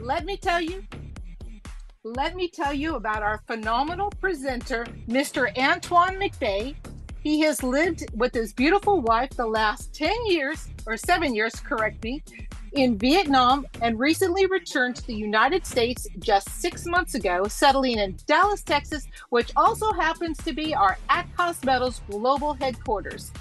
let me tell you, about our phenomenal presenter, Mr. Antoine McBay. He has lived with his beautiful wife the last 10 years, or 7 years, correct me, in Vietnam, and recently returned to the United States just 6 months ago, settling in Dallas, Texas, which also happens to be our At-Cost Metals global headquarters.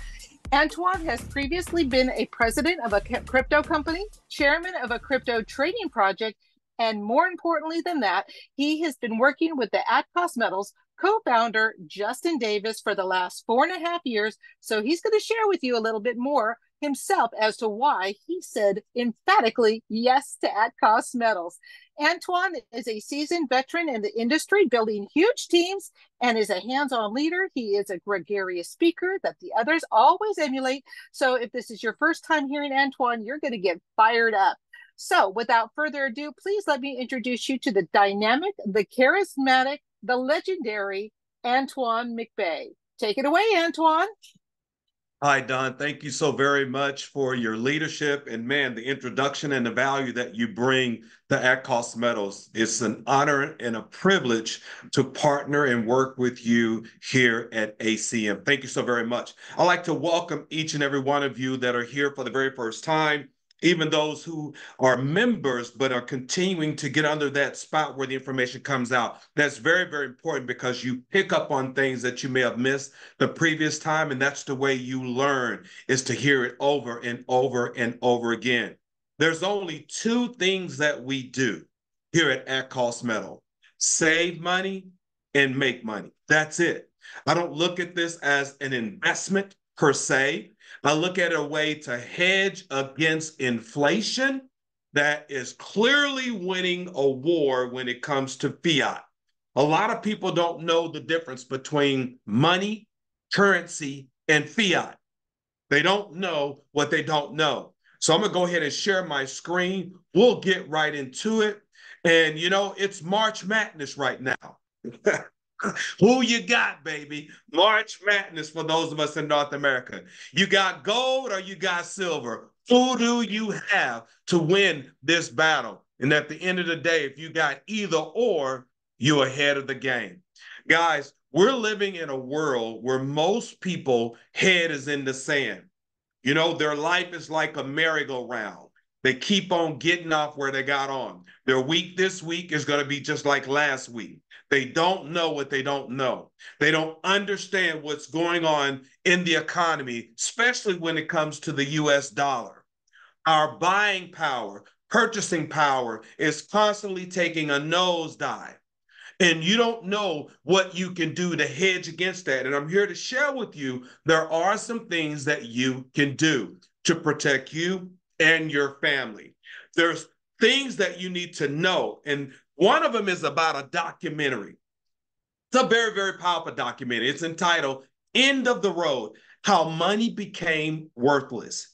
Antoine has previously been a president of a crypto company, chairman of a crypto trading project, and more importantly than that, he has been working with the At-Cost Metals co-founder, Justin Davis, for the last 4.5 years. So he's going to share with you a little bit more himself as to why he said emphatically yes to At-Cost Metals. Antoine is a seasoned veteran in the industry, building huge teams, and is a hands-on leader. He is a gregarious speaker that the others always emulate. So if this is your first time hearing Antoine, you're going to get fired up. So without further ado, please let me introduce you to the dynamic, the charismatic, the legendary Antoine McBay. Take it away, Antoine. Hi, Don. Thank you so very much for your leadership and, man, the introduction and the value that you bring to At-Cost Metals. It's an honor and a privilege to partner and work with you here at ACM. Thank you so very much. I'd like to welcome each and every one of you that are here for the very first time, even those who are members but are continuing to get under that spot where the information comes out. That's very, very important because you pick up on things that you may have missed the previous time, and that's the way you learn, is to hear it over and over and over again. There's only two things that we do here at At-Cost Metal: save money and make money. That's it. I don't look at this as an investment per se. I look at a way to hedge against inflation that is clearly winning a war when it comes to fiat. A lot of people don't know the difference between money, currency, and fiat. They don't know what they don't know. So I'm going to go ahead and share my screen. We'll get right into it. And, you know, it's March Madness right now. Who you got, baby? March Madness for those of us in North America. You got gold or you got silver? Who do you have to win this battle? And at the end of the day, if you got either or, you're ahead of the game. Guys, we're living in a world where most people's head is in the sand. You know, their life is like a merry-go-round. They keep on getting off where they got on. Their week this week is going to be just like last week. They don't know what they don't know. They don't understand what's going on in the economy, especially when it comes to the US dollar. Our buying power, purchasing power is constantly taking a nosedive. And you don't know what you can do to hedge against that. And I'm here to share with you, there are some things that you can do to protect you and your family. There's things that you need to know. And one of them is about a documentary. It's a very, very powerful documentary. It's entitled End of the Road: How Money Became Worthless.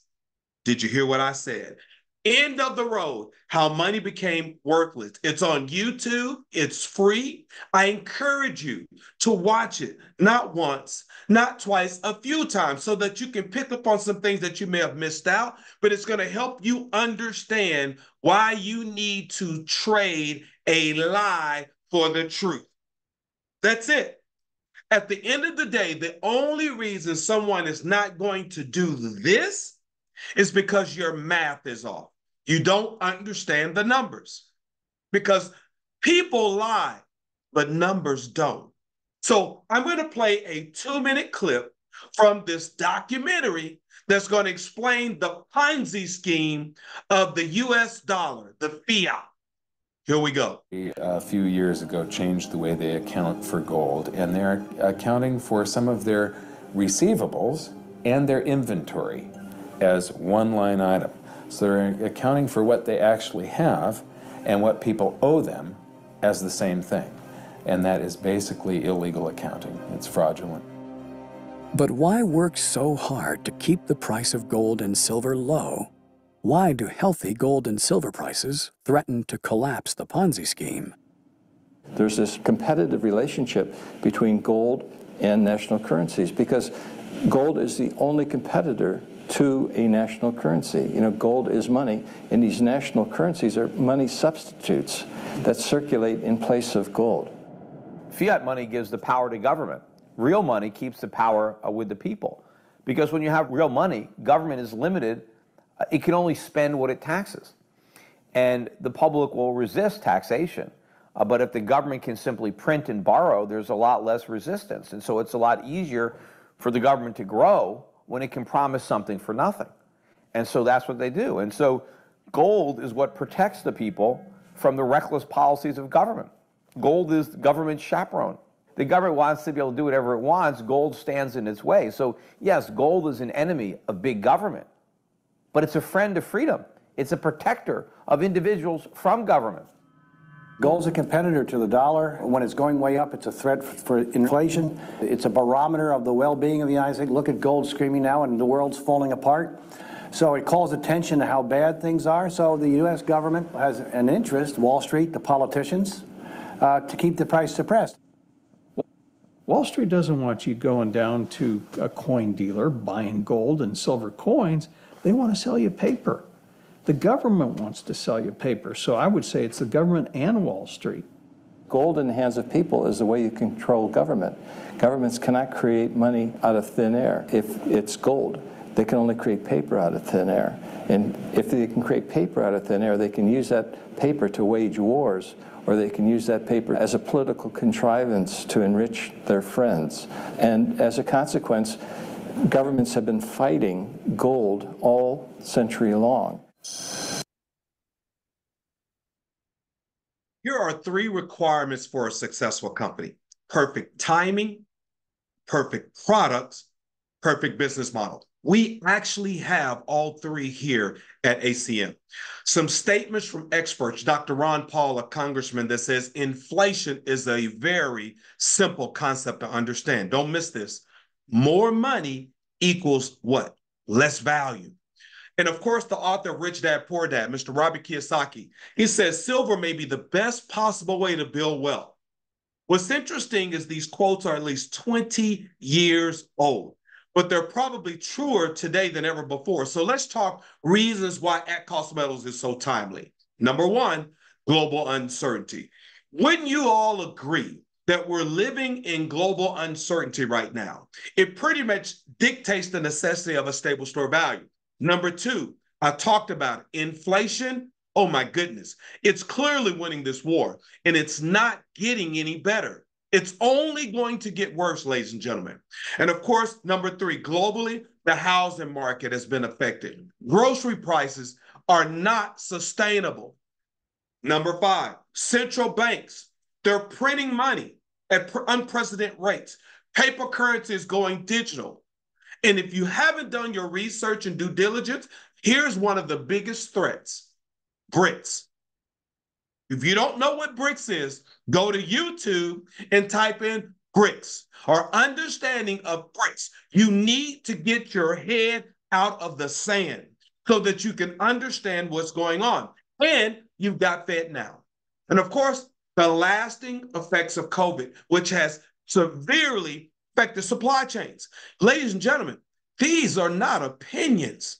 Did you hear what I said? End of the Road: How Money Became Worthless. It's on YouTube. It's free. I encourage you to watch it, not once, not twice, a few times, so that you can pick up on some things that you may have missed out, but it's going to help you understand why you need to trade a lie for the truth. That's it. At the end of the day, the only reason someone is not going to do this is because your math is off. You don't understand the numbers, because people lie, but numbers don't. So I'm going to play a 2-minute clip from this documentary that's going to explain the Ponzi scheme of the US dollar, the fiat. Here we go. A few years ago changed the way they account for gold, and they're accounting for some of their receivables and their inventory as one line item. So they're accounting for what they actually have and what people owe them as the same thing. And that is basically illegal accounting. It's fraudulent. But why work so hard to keep the price of gold and silver low? Why do healthy gold and silver prices threaten to collapse the Ponzi scheme? There's this competitive relationship between gold and national currencies because gold is the only competitor to a national currency. You know, gold is money, and these national currencies are money substitutes that circulate in place of gold. Fiat money gives the power to government. Real money keeps the power with the people. Because when you have real money, government is limited. It can only spend what it taxes. And the public will resist taxation. But if the government can simply print and borrow, there's a lot less resistance. And so it's a lot easier for the government to grow when it can promise something for nothing. And so that's what they do. And so gold is what protects the people from the reckless policies of government. Gold is government chaperone. The government wants to be able to do whatever it wants. Gold stands in its way. So yes, gold is an enemy of big government, but it's a friend of freedom. It's a protector of individuals from government. Gold's a competitor to the dollar. When it's going way up, it's a threat for inflation. It's a barometer of the well-being of the United States. Look at gold screaming now and the world's falling apart. So it calls attention to how bad things are. So the U.S. government has an interest, Wall Street, the politicians, to keep the price suppressed. Wall Street doesn't want you going down to a coin dealer buying gold and silver coins. They want to sell you paper. The government wants to sell you paper. So I would say it's the government and Wall Street. Gold in the hands of people is the way you control government. Governments cannot create money out of thin air. If it's gold, they can only create paper out of thin air. And if they can create paper out of thin air, they can use that paper to wage wars, or they can use that paper as a political contrivance to enrich their friends. And as a consequence, governments have been fighting gold all century long. Here are 3 requirements for a successful company: perfect timing, perfect products, perfect business model. We actually have all 3 here at ACM. Some statements from experts, Dr. Ron Paul, a congressman, that says inflation is a very simple concept to understand. Don't miss this. More money equals what? Less value. And of course, the author of Rich Dad, Poor Dad, Mr. Robert Kiyosaki, he says silver may be the best possible way to build wealth. What's interesting is these quotes are at least 20 years old, but they're probably truer today than ever before. So let's talk reasons why at-cost metals is so timely. Number 1, global uncertainty. Wouldn't you all agree that we're living in global uncertainty right now? It pretty much dictates the necessity of a stable store value. Number 2, I talked about it. Inflation. Oh my goodness. It's clearly winning this war, and it's not getting any better. It's only going to get worse, ladies and gentlemen. And of course, number 3, globally, the housing market has been affected. Grocery prices are not sustainable. Number 5, central banks, they're printing money at unprecedented rates. Paper currency is going digital. And if you haven't done your research and due diligence, here's one of the biggest threats: BRICS. If you don't know what BRICS is, go to YouTube and type in BRICS or understanding of BRICS. You need to get your head out of the sand so that you can understand what's going on. And you've got Fed now. And of course, the lasting effects of COVID, which has severely affected supply chains. Ladies and gentlemen, these are not opinions.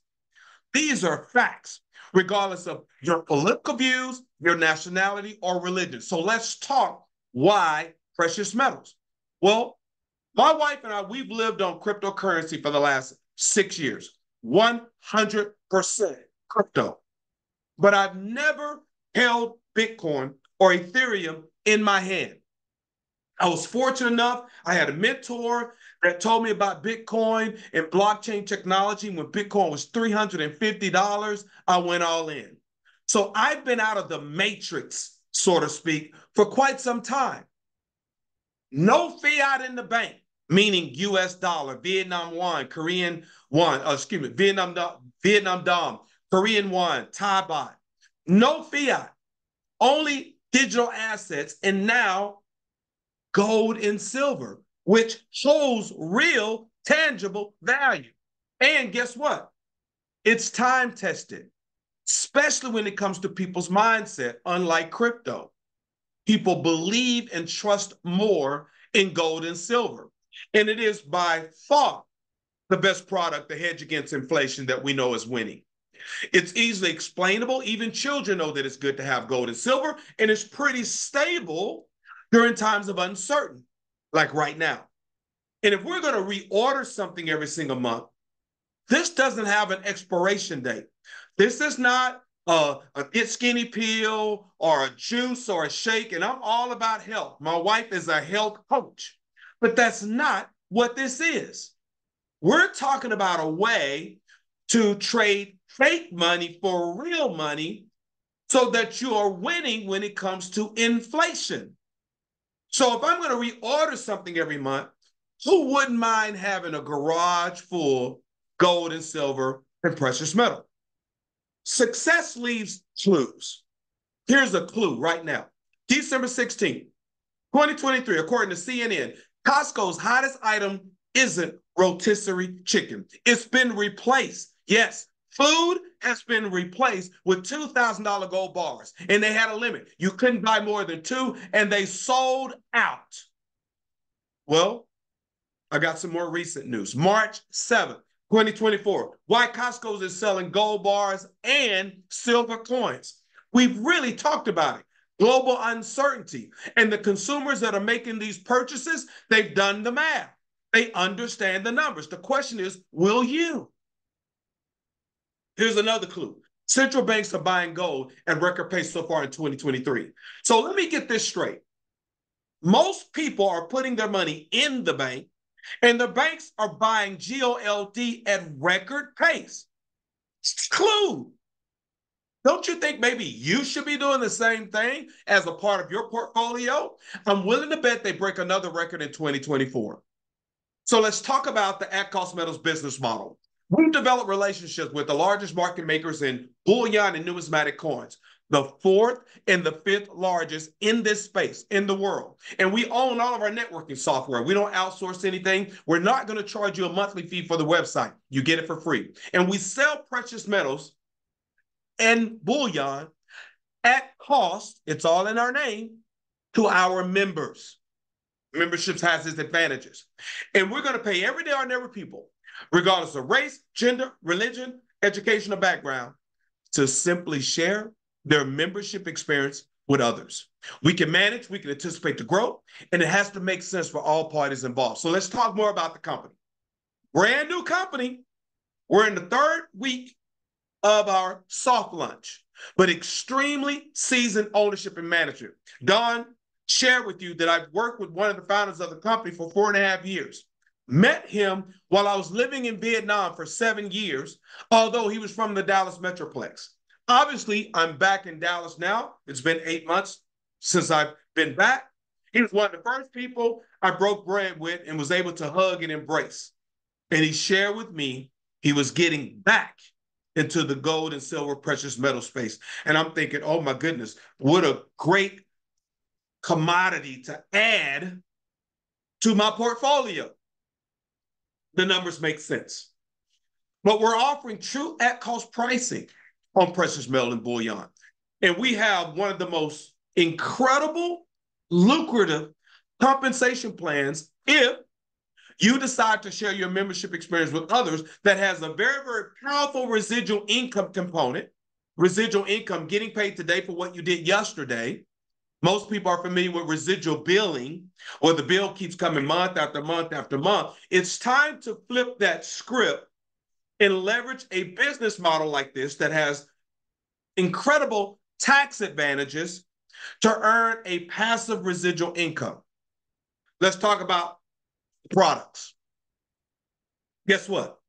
These are facts, regardless of your political views, your nationality, or religion. So let's talk why precious metals. Well, my wife and I, we've lived on cryptocurrency for the last 6 years, 100% crypto. But I've never held Bitcoin or Ethereum in my hand. I was fortunate enough, I had a mentor that told me about Bitcoin and blockchain technology. When Bitcoin was $350, I went all in. So I've been out of the matrix, so to speak, for quite some time. No fiat in the bank, meaning US dollar, Vietnam won, Korean won, Vietnam dong, Korean won, Thai baht. No fiat, only digital assets, and now gold and silver, which holds real, tangible value. And guess what? It's time tested, especially when it comes to people's mindset, unlike crypto. People believe and trust more in gold and silver. And it is by far the best product to hedge against inflation that we know is winning. It's easily explainable. Even children know that it's good to have gold and silver, and it's pretty stable during times of uncertainty, like right now. And if we're going to reorder something every single month, this doesn't have an expiration date. This is not a get skinny pill or a juice or a shake, and I'm all about health. My wife is a health coach, but that's not what this is. We're talking about a way to trade fake money for real money so that you are winning when it comes to inflation. So if I'm going to reorder something every month, who wouldn't mind having a garage full gold and silver and precious metal? Success leaves clues. Here's a clue right now. December 16th, 2023, according to CNN, Costco's hottest item isn't rotisserie chicken. It's been replaced. Yes, food has been replaced with $2,000 gold bars, and they had a limit. You couldn't buy more than two, and they sold out. Well, I got some more recent news. March 7th, 2024, why Costco's is selling gold bars and silver coins. We've really talked about it. Global uncertainty. And the consumers that are making these purchases, they've done the math. They understand the numbers. The question is, will you? Here's another clue. Central banks are buying gold at record pace so far in 2023. So let me get this straight. Most people are putting their money in the bank, and the banks are buying GOLD at record pace. It's a clue. Don't you think maybe you should be doing the same thing as a part of your portfolio? I'm willing to bet they break another record in 2024. So let's talk about the at-cost metals business model. We've developed relationships with the largest market makers in bullion and numismatic coins, the fourth and the fifth largest in this space in the world. And we own all of our networking software. We don't outsource anything. We're not going to charge you a monthly fee for the website. You get it for free. And we sell precious metals and bullion at cost, it's all in our name, to our members. Memberships has its advantages. And we're going to pay everyday ordinary people, regardless of race, gender, religion, educational background, to simply share their membership experience with others. We can manage, we can anticipate the growth, and it has to make sense for all parties involved. So let's talk more about the company. Brand new company. We're in the third week of our soft launch, but extremely seasoned ownership and management. Don shared with you that I've worked with one of the founders of the company for 4.5 years. Met him while I was living in Vietnam for 7 years, although he was from the Dallas Metroplex. Obviously, I'm back in Dallas now. It's been 8 months since I've been back. He was one of the first people I broke bread with and was able to hug and embrace. And he shared with me he was getting back into the gold and silver precious metal space. And I'm thinking, oh my goodness, what a great commodity to add to my portfolio. The numbers make sense. But we're offering true at-cost pricing on precious metal and bullion. And we have one of the most incredible, lucrative compensation plans if you decide to share your membership experience with others that has a very, very powerful residual income component. Residual income, getting paid today for what you did yesterday. Most people are familiar with residual billing, where the bill keeps coming month after month after month. It's time to flip that script and leverage a business model like this that has incredible tax advantages to earn a passive residual income. Let's talk about products. Guess what?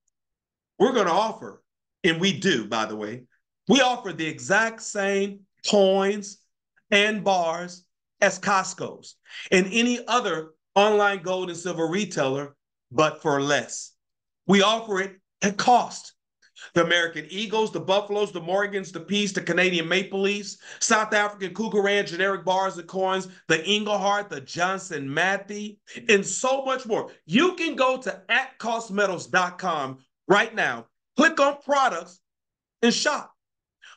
We're going to offer, and we do, by the way, we offer the exact same coins and bars as Costco's and any other online gold and silver retailer, but for less. We offer it at cost. The American Eagles, the Buffaloes, the Morgans, the Peace, the Canadian Maple Leafs, South African Cougar Ran generic bars and coins, the Engelhart, the Johnson Matthey, and so much more. You can go to atcostmetals.com right now, click on products, and shop.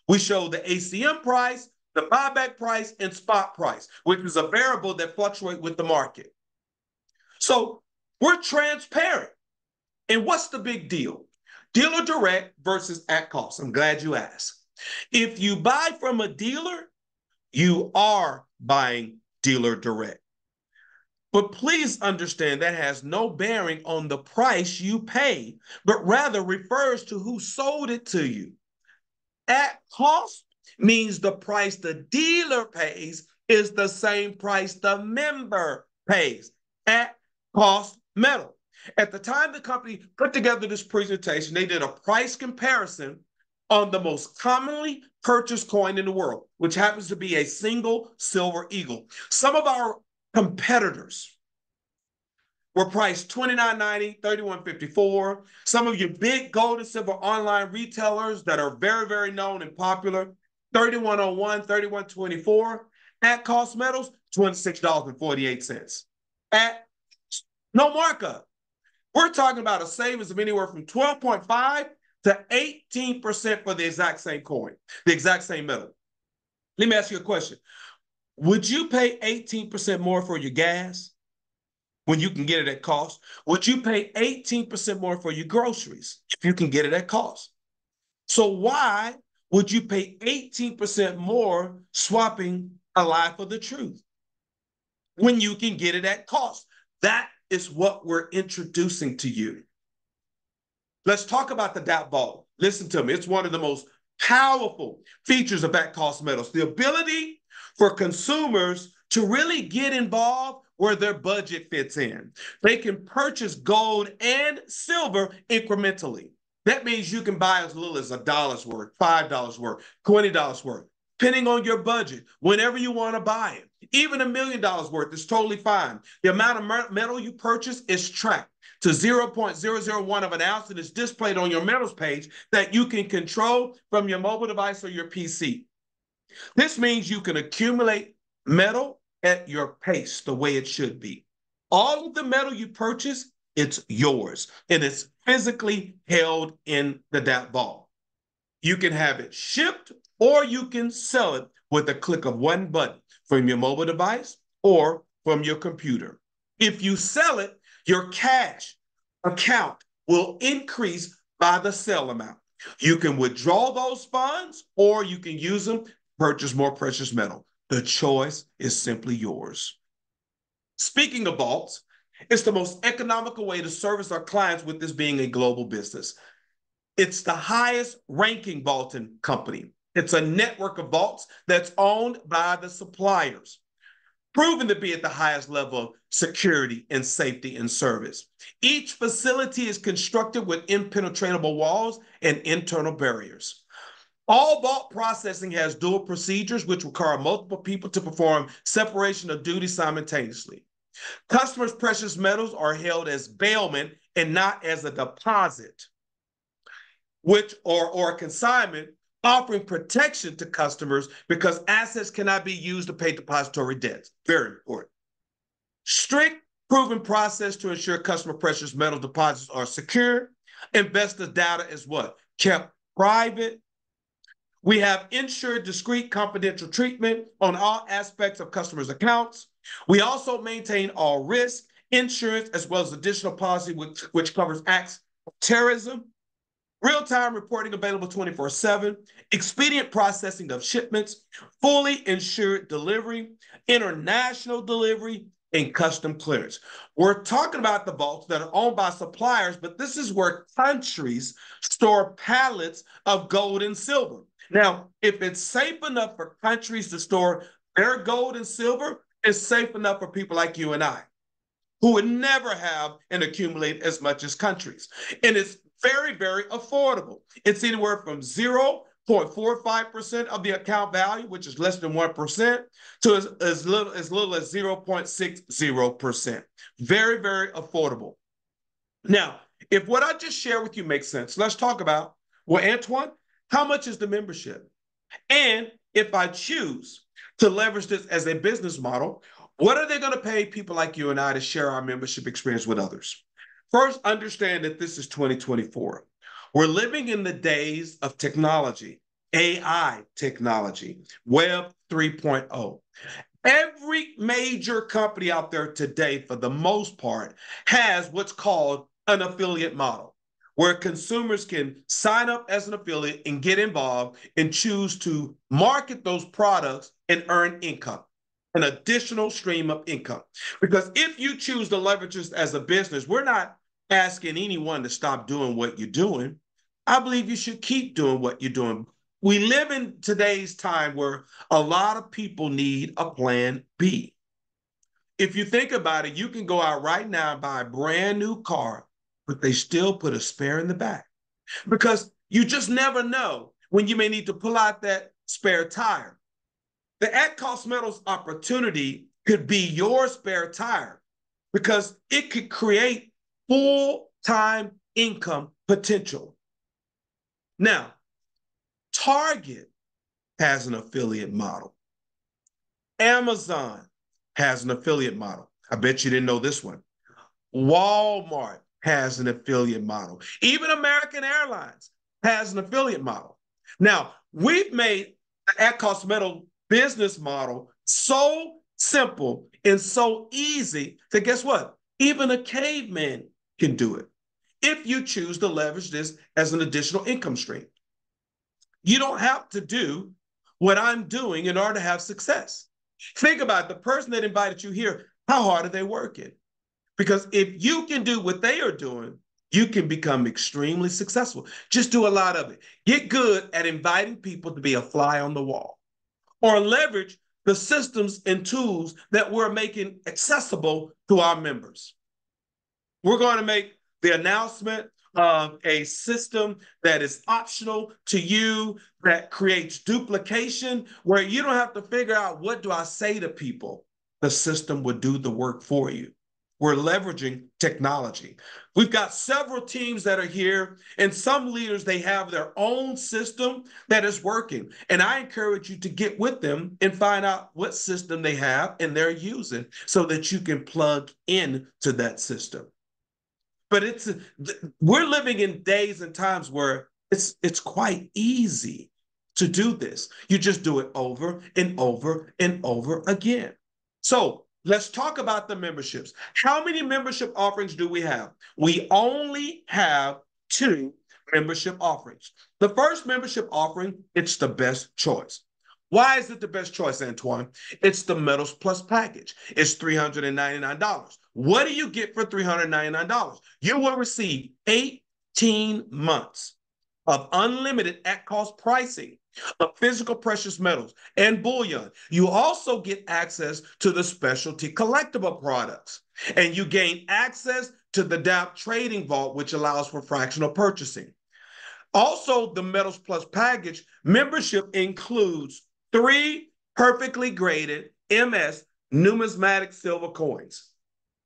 We show the ACM price, the buyback price, and spot price, which is a variable that fluctuates with the market. So we're transparent. And what's the big deal? Dealer direct versus at cost. I'm glad you asked. If you buy from a dealer, you are buying dealer direct. But please understand that has no bearing on the price you pay, but rather refers to who sold it to you. At cost means the price the dealer pays is the same price the member pays. At cost metal. At the time the company put together this presentation, they did a price comparison on the most commonly purchased coin in the world, which happens to be a single silver eagle. Some of our competitors were priced $29.90, $31.54. Some of your big gold and silver online retailers that are very, very known and popular, $31.01, $31.24. At cost metals, $26.48. At no markup. We're talking about a savings of anywhere from 12.5 to 18% for the exact same coin, the exact same metal. Let me ask you a question. Would you pay 18% more for your gas when you can get it at cost? Would you pay 18% more for your groceries if you can get it at cost? So why would you pay 18% more swapping a lie for the truth when you can get it at cost? That is what we're introducing to you. Let's talk about the DAP vault. Listen to me. It's one of the most powerful features of at cost metals, the ability for consumers to really get involved where their budget fits in. They can purchase gold and silver incrementally. That means you can buy as little as $1 worth, $5 worth, $20 worth, depending on your budget, whenever you want to buy it. Even $1 million worth is totally fine. The amount of metal you purchase is tracked to 0.001 of an ounce and is displayed on your metals page that you can control from your mobile device or your PC. This means you can accumulate metal at your pace the way it should be. All of the metal you purchase, it's yours, and it's physically held in the DAP vault. You can have it shipped or you can sell it with a click of one button from your mobile device or from your computer. If you sell it, your cash account will increase by the sell amount. You can withdraw those funds or you can use them to purchase more precious metal. The choice is simply yours. Speaking of vaults, it's the most economical way to service our clients with this being a global business. It's the highest ranking vaulting company. It's a network of vaults that's owned by the suppliers, proven to be at the highest level of security and safety and service. Each facility is constructed with impenetrable walls and internal barriers. All vault processing has dual procedures, which require multiple people to perform separation of duties simultaneously. Customers' precious metals are held as bailment and not as a deposit, or a consignment, offering protection to customers because assets cannot be used to pay depository debts. Very important. Strict, proven process to ensure customer precious metal deposits are secure. Investor data is what? Kept private. We have ensured discreet, confidential treatment on all aspects of customers' accounts. We also maintain all risk, insurance, as well as additional policy which covers acts of terrorism. Real-time reporting available 24/7, expedient processing of shipments, fully insured delivery, international delivery, and custom clearance. We're talking about the vaults that are owned by suppliers, but this is where countries store pallets of gold and silver. Now, if it's safe enough for countries to store their gold and silver, it's safe enough for people like you and I, who would never have and accumulate as much as countries. And it's very, very affordable. It's anywhere from 0.45% of the account value, which is less than 1%, to as little as 0.60%. Very, very affordable. Now, if what I just shared with you makes sense, let's talk about, well, Antoine, how much is the membership? And if I choose to leverage this as a business model, what are they going to pay people like you and I to share our membership experience with others? First, understand that this is 2024. We're living in the days of technology, AI technology, Web 3.0. Every major company out there today, for the most part, has what's called an affiliate model where consumers can sign up as an affiliate and get involved and choose to market those products and earn income, an additional stream of income. Because if you choose to leverage this as a business, we're not asking anyone to stop doing what you're doing. I believe you should keep doing what you're doing. We live in today's time where a lot of people need a plan B. If you think about it, you can go out right now and buy a brand new car, but they still put a spare in the back because you just never know when you may need to pull out that spare tire. The at-cost metals opportunity could be your spare tire because it could create full-time income potential. Now, Target has an affiliate model. Amazon has an affiliate model. I bet you didn't know this one. Walmart has an affiliate model. Even American Airlines has an affiliate model. Now, we've made the at-cost metal business model so simple and so easy that guess what? Even a caveman can do it if you choose to leverage this as an additional income stream. You don't have to do what I'm doing in order to have success. Think about the person that invited you here. How hard are they working? Because if you can do what they are doing, you can become extremely successful. Just do a lot of it. Get good at inviting people to be a fly on the wall or leverage the systems and tools that we're making accessible to our members. We're going to make the announcement of a system that is optional to you, that creates duplication, where you don't have to figure out what do I say to people. The system will do the work for you. We're leveraging technology. We've got several teams that are here, and some leaders, they have their own system that is working. And I encourage you to get with them and find out what system they have and they're using so that you can plug into that system. But we're living in days and times where it's quite easy to do this. You just do it over and over and over again. So let's talk about the memberships. How many membership offerings do we have? We only have 2 membership offerings. The first membership offering, it's the best choice. Why is it the best choice, Antoine? It's the Metals Plus package. It's $399. What do you get for $399? You will receive 18 months of unlimited at-cost pricing of physical precious metals and bullion. You also get access to the specialty collectible products, and you gain access to the DAP trading vault, which allows for fractional purchasing. Also, the Metals Plus package membership includes 3 perfectly graded MS numismatic silver coins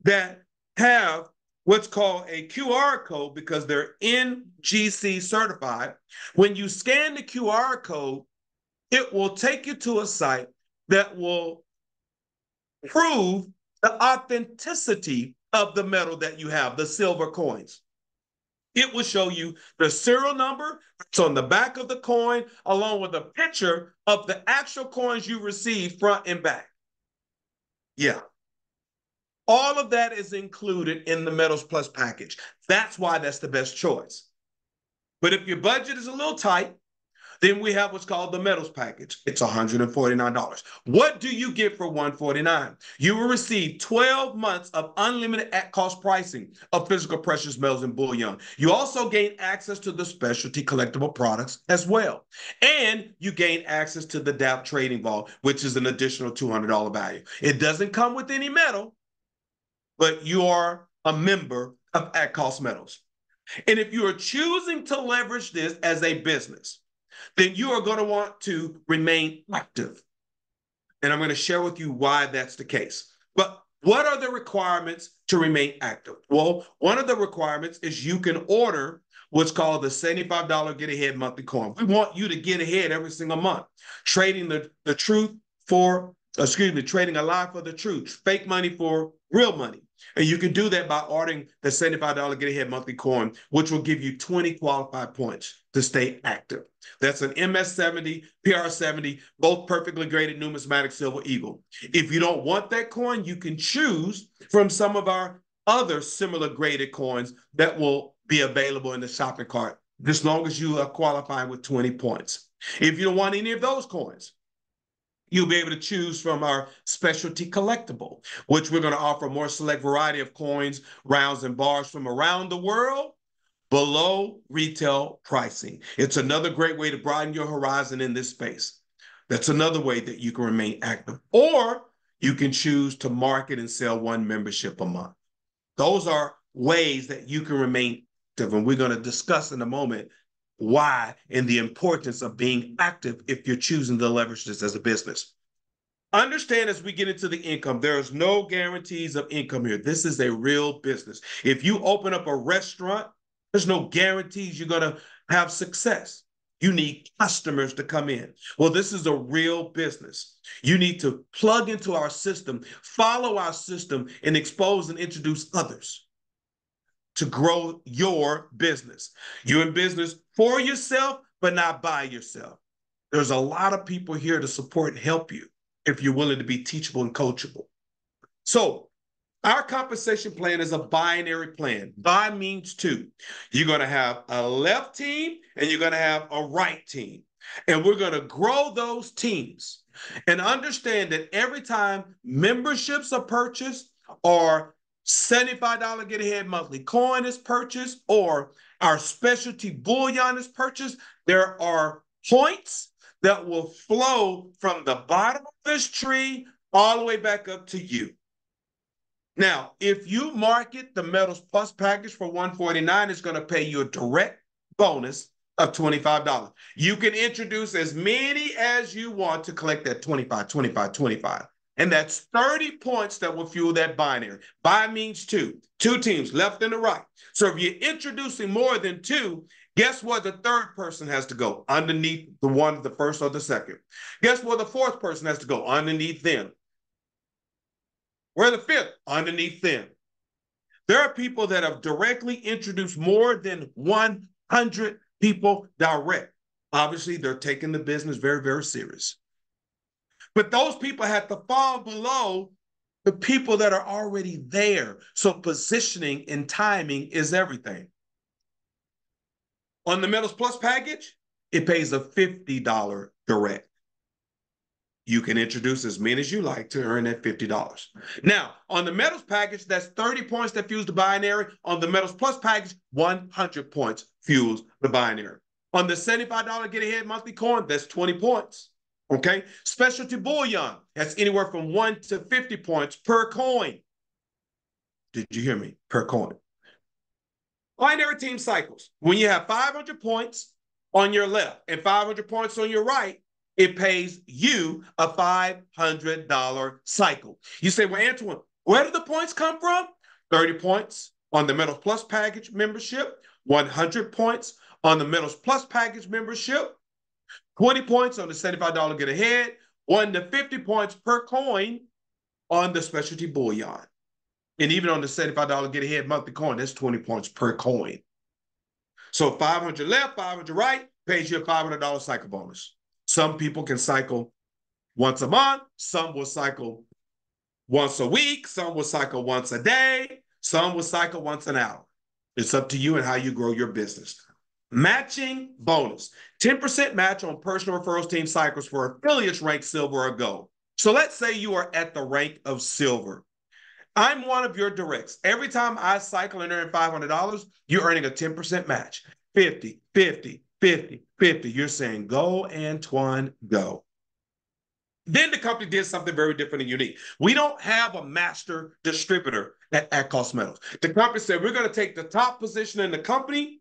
that have what's called a QR code because they're NGC certified. When you scan the QR code, it will take you to a site that will prove the authenticity of the metal that you have, the silver coins. It will show you the serial number that's on the back of the coin, along with a picture of the actual coins you received front and back. Yeah. All of that is included in the Metals Plus package. That's why that's the best choice. But if your budget is a little tight, then we have what's called the Metals package. It's $149. What do you get for $149? You will receive 12 months of unlimited at-cost pricing of physical precious metals and bullion. You also gain access to the specialty collectible products as well. And you gain access to the DAP trading vault, which is an additional $200 value. It doesn't come with any metal, but you are a member of at-cost metals. And if you are choosing to leverage this as a business, then you are going to want to remain active. And I'm going to share with you why that's the case. But what are the requirements to remain active? Well, one of the requirements is you can order what's called the $75 Get Ahead monthly coin. We want you to get ahead every single month, trading the truth for, trading a lie for the truth, fake money for real money. And you can do that by ordering the $75 Get Ahead monthly coin, which will give you 20 qualified points to stay active. That's an MS70, PR70, both perfectly graded numismatic silver eagle. If you don't want that coin, you can choose from some of our other similar graded coins that will be available in the shopping cart, as long as you are qualifying with 20 points. If you don't want any of those coins, you'll be able to choose from our specialty collectible, which we're going to offer a more select variety of coins, rounds, and bars from around the world below retail pricing. It's another great way to broaden your horizon in this space. That's another way that you can remain active. Or you can choose to market and sell one membership a month. Those are ways that you can remain active, and we're going to discuss in a moment why and the importance of being active if you're choosing to leverage this as a business. Understand, as we get into the income, there's no guarantees of income here. This is a real business. If you open up a restaurant, there's no guarantees you're going to have success. You need customers to come in. Well, this is a real business. You need to plug into our system, follow our system, and expose and introduce others to grow your business. You're in business for yourself, but not by yourself. There's a lot of people here to support and help you if you're willing to be teachable and coachable. So our compensation plan is a binary plan. Bi means two. You're going to have a left team and you're going to have a right team. And we're going to grow those teams. And understand that every time memberships are purchased, or $75 get ahead monthly coin is purchased, or our specialty bullion is purchased, there are points that will flow from the bottom of this tree all the way back up to you. Now, if you market the Metals Plus package for $149, it's going to pay you a direct bonus of $25. You can introduce as many as you want to collect that 25, 25, 25. And that's 30 points that will fuel that binary. Bi means two teams, left and the right. So if you're introducing more than two, guess where the third person has to go? Underneath the one, the first or the second. Guess where the fourth person has to go? Underneath them. Where the fifth? Underneath them. There are people that have directly introduced more than 100 people direct. Obviously, they're taking the business very, very serious. But those people have to fall below the people that are already there. So positioning and timing is everything. On the Metals Plus package, it pays a $50 direct. You can introduce as many as you like to earn that $50. Now, on the Metals package, that's 30 points that fuels the binary. On the Metals Plus package, 100 points fuels the binary. On the $75 get ahead monthly coin, that's 20 points. Okay? Specialty bullion, that's anywhere from 1 to 50 points per coin. Did you hear me? Per coin. Binary team cycles. When you have 500 points on your left and 500 points on your right, it pays you a $500 cycle. You say, well, Antoine, where do the points come from? 30 points on the Metals Plus package membership, 100 points on the Metals Plus package membership, 20 points on the $75 get ahead, 1 to 50 points per coin on the specialty bullion. And even on the $75 get ahead monthly coin, that's 20 points per coin. So 500 left, 500 right, pays you a $500 cycle bonus. Some people can cycle once a month. Some will cycle once a week. Some will cycle once a day. Some will cycle once an hour. It's up to you and how you grow your business. Matching bonus. 10% match on personal referrals team cycles for affiliates ranked silver or gold. So let's say you are at the rank of silver. I'm one of your directs. Every time I cycle and earn $500, you're earning a 10% match. 50, 50, 50, 50. You're saying, go, Antoine, go. Then the company did something very different and unique. We don't have a master distributor at Cost Metals. The company said, we're going to take the top position in the company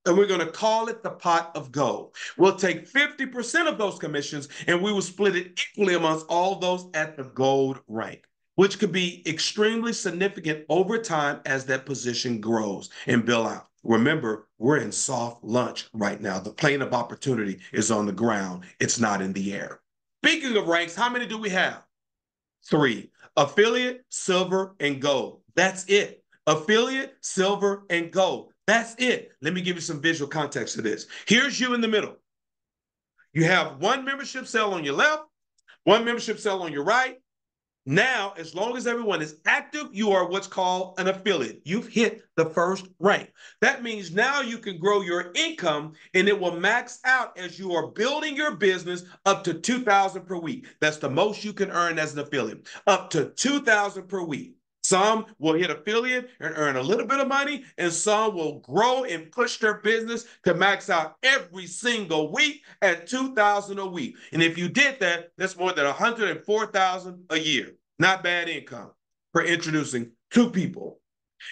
and we're going to call it the pot of gold. We'll take 50% of those commissions and we will split it equally amongst all those at the gold rank, which could be extremely significant over time as that position grows and build out. Remember, we're in soft launch right now. The plane of opportunity is on the ground. It's not in the air. Speaking of ranks, how many do we have? 3. Affiliate, silver, and gold. That's it. Affiliate, silver, and gold. That's it. Let me give you some visual context to this. Here's you in the middle. You have one membership cell on your left, one membership cell on your right, Now, as long as everyone is active, you are what's called an affiliate. You've hit the first rank. That means now you can grow your income and it will max out as you are building your business up to $2,000 per week. That's the most you can earn as an affiliate, up to $2,000 per week. Some will hit affiliate and earn a little bit of money, and some will grow and push their business to max out every single week at $2,000 a week. And if you did that, that's more than $104,000 a year. Not bad income for introducing two people.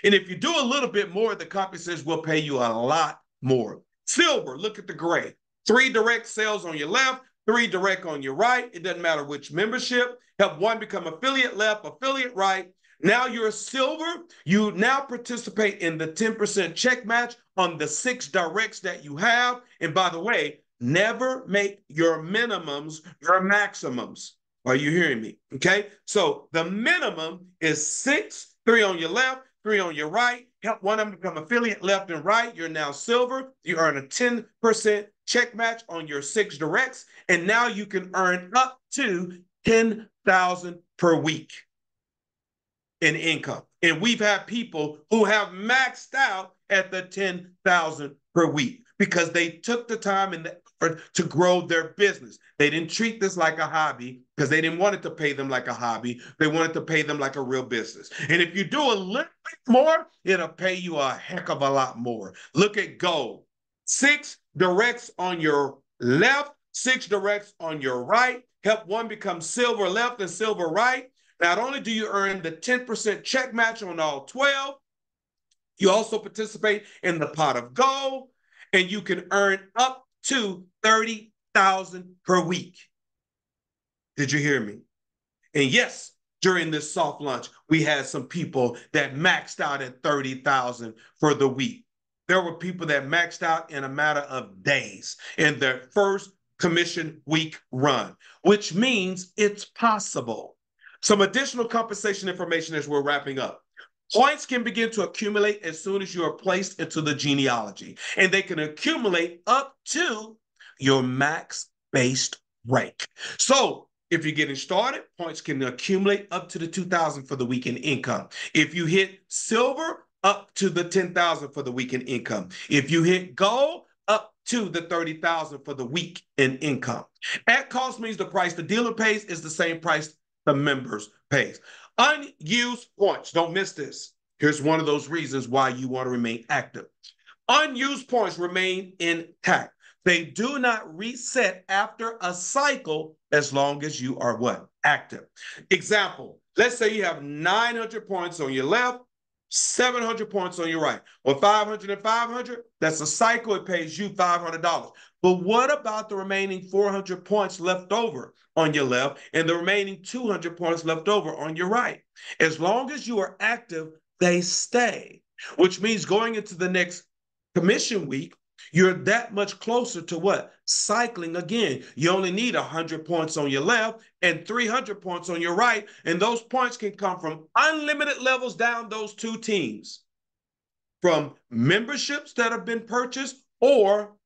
And if you do a little bit more, the company says we'll pay you a lot more. Silver, look at the gray. 3 direct sales on your left, 3 direct on your right. It doesn't matter which membership. Help one become affiliate left, affiliate right. Now you're a silver. You now participate in the 10% check match on the 6 directs that you have. And by the way, never make your minimums your maximums. Are you hearing me? Okay. So the minimum is 6, 3 on your left, 3 on your right. Help one of them become affiliate left and right. You're now silver. You earn a 10% check match on your 6 directs. And now you can earn up to $10,000 per week in income. And we've had people who have maxed out at the $10,000 per week because they took the time and the effort to grow their business. They didn't treat this like a hobby because they didn't want it to pay them like a hobby. They wanted to pay them like a real business. And if you do a little bit more, it'll pay you a heck of a lot more. Look at gold. 6 directs on your left, 6 directs on your right. Help one become silver left and silver right. Not only do you earn the 10% check match on all 12, you also participate in the pot of gold, and you can earn up to $30,000 per week. Did you hear me? And yes, during this soft launch, we had some people that maxed out at $30,000 for the week. There were people that maxed out in a matter of days in their first commission week run, which means it's possible. Some additional compensation information as we're wrapping up. Points can begin to accumulate as soon as you are placed into the genealogy, and they can accumulate up to your max-based rank. So if you're getting started, points can accumulate up to the $2,000 for the week in income. If you hit silver, up to the $10,000 for the week in income. If you hit gold, up to the $30,000 for the week in income. At cost means the price the dealer pays is the same price the members pays. Unused points, don't miss this. Here's one of those reasons why you want to remain active. Unused points remain intact. They do not reset after a cycle as long as you are what? Active. Example, let's say you have 900 points on your left, 700 points on your right. Well, 500 and 500, that's a cycle. It pays you $500. But what about the remaining 400 points left over on your left and the remaining 200 points left over on your right? As long as you are active, they stay, which means going into the next commission week, you're that much closer to what? Cycling again. You only need 100 points on your left and 300 points on your right. And those points can come from unlimited levels down those 2 teams, from memberships that have been purchased, or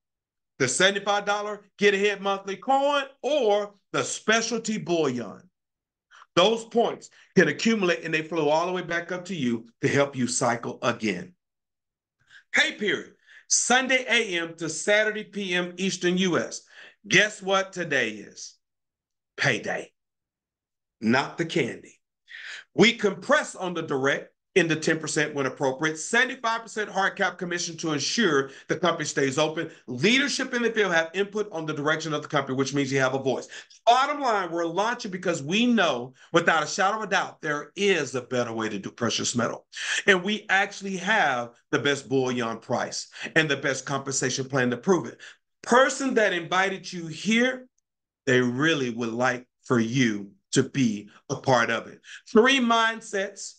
the $75 get ahead monthly coin, or the specialty bullion. Those points can accumulate and they flow all the way back up to you to help you cycle again. Pay period. Sunday a.m. to Saturday p.m. Eastern U.S. Guess what today is? Payday, not the candy. We compress on the direct into 10% when appropriate, 75% hard cap commission to ensure the company stays open. Leadership in the field have input on the direction of the company, which means you have a voice. Bottom line, we're launching because we know without a shadow of a doubt, there is a better way to do precious metal. And we actually have the best bullion price and the best compensation plan to prove it. Person that invited you here, they really would like for you to be a part of it. 3 mindsets.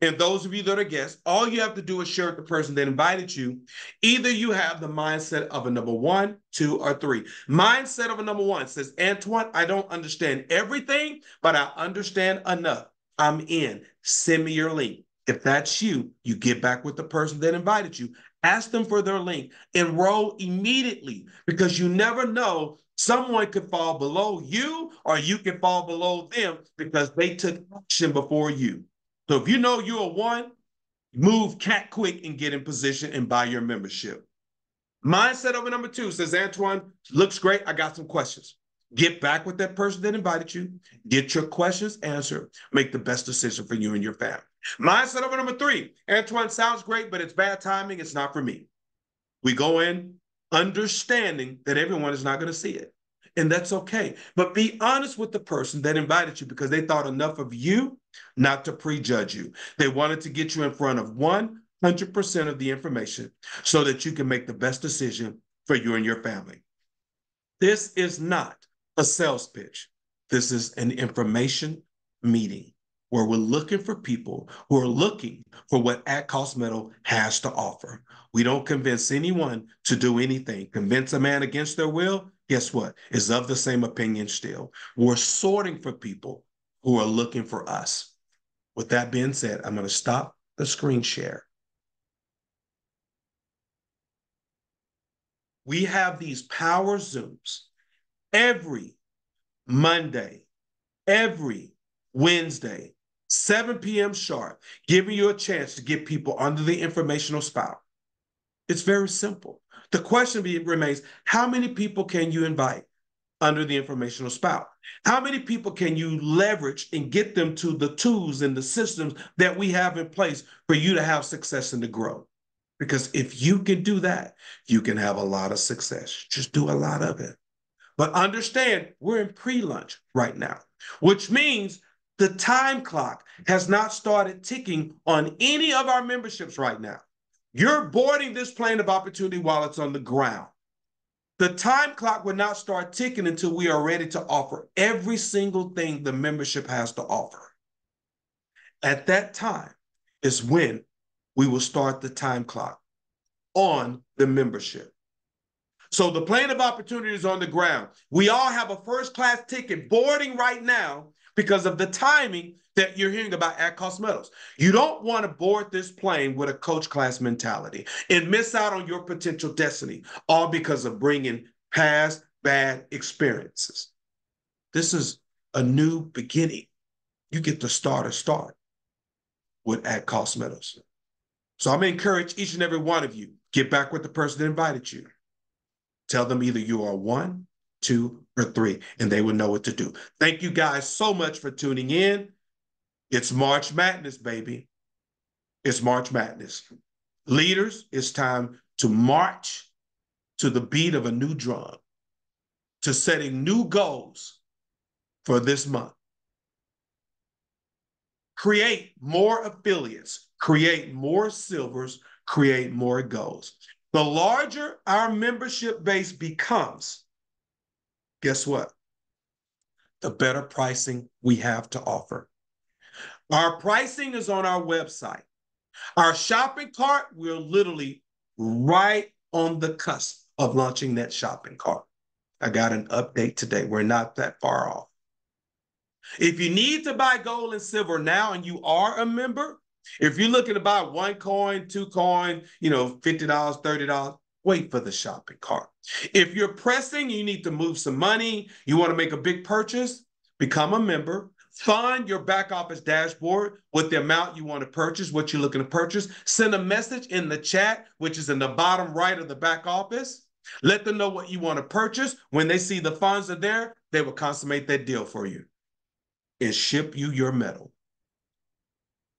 And those of you that are guests, all you have to do is share with the person that invited you. Either you have the mindset of a number 1, 2, or 3. Mindset of a number 1 says, Antoine, I don't understand everything, but I understand enough. I'm in. Send me your link. If that's you, you get back with the person that invited you. Ask them for their link. Enroll immediately, because you never know Someone could fall below you, or you can fall below them because they took action before you. So if you know you're a one, move cat quick and get in position and buy your membership. Mindset over number 2 says, Antoine, looks great. I got some questions. Get back with that person that invited you. Get your questions answered. Make the best decision for you and your family. Mindset over number 3. Antoine, sounds great, but it's bad timing. It's not for me. We go in understanding that everyone is not going to see it. And that's okay. But be honest with the person that invited you because they thought enough of you not to prejudge you. They wanted to get you in front of 100% of the information so that you can make the best decision for you and your family. This is not a sales pitch. This is an information meeting where we're looking for people who are looking for what At Cost Metal has to offer. We don't convince anyone to do anything. Convince a man against their will, guess what? Is of the same opinion still. We're sorting for people who are looking for us. With that being said, I'm going to stop the screen share. We have these power Zooms every Monday, every Wednesday, 7 p.m. sharp, giving you a chance to get people under the informational spout. It's very simple. The question remains, how many people can you invite under the informational spout? How many people can you leverage and get them to the tools and the systems that we have in place for you to have success and to grow? Because if you can do that, you can have a lot of success. Just do a lot of it. But understand, we're in pre-lunch right now, which means the time clock has not started ticking on any of our memberships right now. You're boarding this plane of opportunity while it's on the ground. The time clock will not start ticking until we are ready to offer every single thing the membership has to offer. At that time is when we will start the time clock on the membership. So the plane of opportunity is on the ground. We all have a first-class ticket boarding right now because of the timing that you're hearing about At Cost Metals. You don't want to board this plane with a coach class mentality and miss out on your potential destiny, all because of bringing past bad experiences. This is a new beginning. You get to start with At Cost Metals. So I'm going to encourage each and every one of you, get back with the person that invited you. Tell them either you are 1, 2, or 3, and they will know what to do. Thank you guys so much for tuning in. It's March Madness, baby. It's March Madness. Leaders, it's time to march to the beat of a new drum, to setting new goals for this month. Create more affiliates, create more silvers, create more golds. The larger our membership base becomes, guess what? The better pricing we have to offer. Our pricing is on our website. Our shopping cart, we're literally right on the cusp of launching that shopping cart. I got an update today. We're not that far off. If you need to buy gold and silver now and you are a member, if you're looking to buy 1 coin, 2 coin, $50, $30, wait for the shopping cart. If you're pressing, you need to move some money, you want to make a big purchase, become a member, find your back office dashboard with the amount you want to purchase, what you're looking to purchase, send a message in the chat, which is in the bottom right of the back office. Let them know what you want to purchase. When they see the funds are there, they will consummate that deal for you and ship you your metal.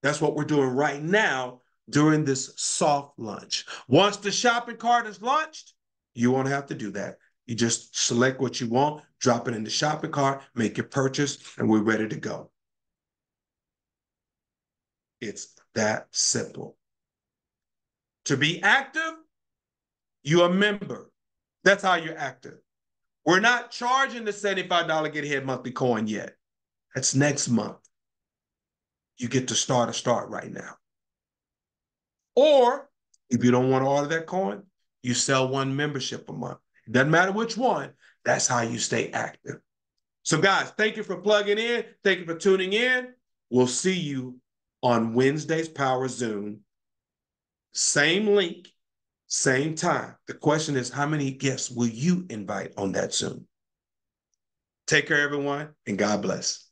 That's what we're doing right now during this soft launch. Once the shopping cart is launched, you won't have to do that. You just select what you want, drop it in the shopping cart, make your purchase, and we're ready to go. It's that simple. To be active, you're a member. That's how you're active. We're not charging the $75 get ahead monthly coin yet. That's next month. You get to start right now. Or if you don't want to order that coin, you sell 1 membership a month. It doesn't matter which one. That's how you stay active. So guys, thank you for plugging in. Thank you for tuning in. We'll see you on Wednesday's Power Zoom. Same link, same time. The question is, how many guests will you invite on that Zoom? Take care, everyone, and God bless.